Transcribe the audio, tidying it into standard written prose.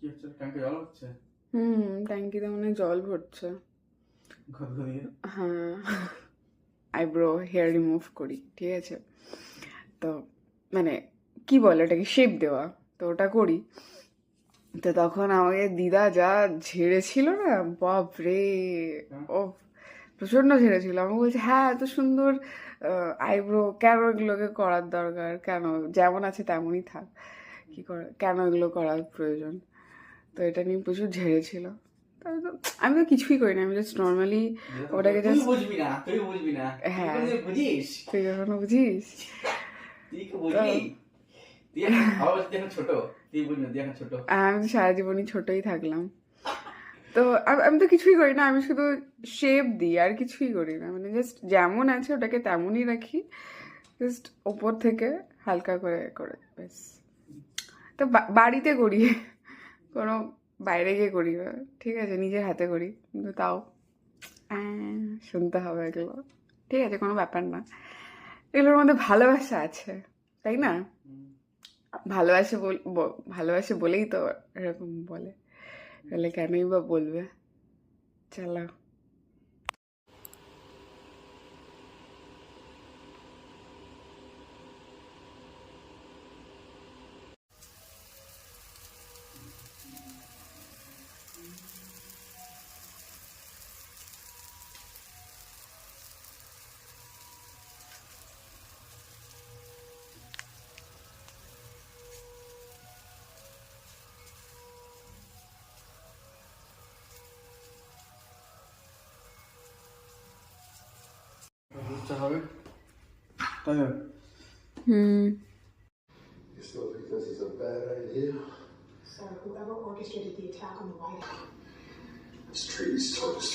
কি হচ্ছে, ট্যাঙ্কে জল হচ্ছে? ট্যাঙ্কিতে মনে হয় জল ভরছে। ঘুরিয়ে হ্যাঁ, আইব্রো হেয়ার রিমুভ করি, ঠিক আছে? তো মানে কি বলে ওটাকে, শেপ দেওয়া, তো ওটা করি। তো তখন আমাকে দিদা যা ঝেড়েছিল না, বাপ রে! ও প্রচন্ড ঝেড়েছিল। আমাকে বলছে, হ্যাঁ এত সুন্দর আইব্রো, কেন এগুলোকে করার দরকার, কেন যেমন আছে তেমনই থাক, কি করে, কেন এগুলো করার প্রয়োজন? তো এটা নিয়ে প্রচুর ঝেড়েছিল। তাই তো আমি তো কিছুই করি না, আমি জাস্ট নর্মালি ওটাকে তুই জাস্ট, বুঝবি না, তুই বুঝবি না, তুই হ্যাঁ কোনোদিন বুঝিস? তুই কখনো বুঝিস? তুই কি বুঝবি? তুই এখন ভাবাস, তুই এখন ছোট, তুই বুঝবি না, তুই এখন ছোট। আমি তো সারা জীবনই ছোটই থাকলাম। তো আমি তো কিছুই করি না, আমি শুধু শেপ দিই, আর কিছুই করি না। মানে জাস্ট যেমন আছে ওটাকে তেমনই রাখি, জাস্ট ওপর থেকে হালকা করে করে ব্যাস। তো বাড়িতে করি, কোনো বাইরে গিয়ে করি না, ঠিক আছে? নিজের হাতে করি, কিন্তু তাও শুনতে হবে এগুলো, ঠিক আছে? কোনো ব্যাপার না, এগুলোর মধ্যে ভালোবাসা আছে, তাই না? ভালোবাসে বলেই তো এরকম বলে, তাহলে কেনই বা বলবে? চলো। বুঝতে হবে, তাই না? হুম। You still think this is a bad idea? Sir, whoever orchestrated the attack on the White House. It's treaty's toast.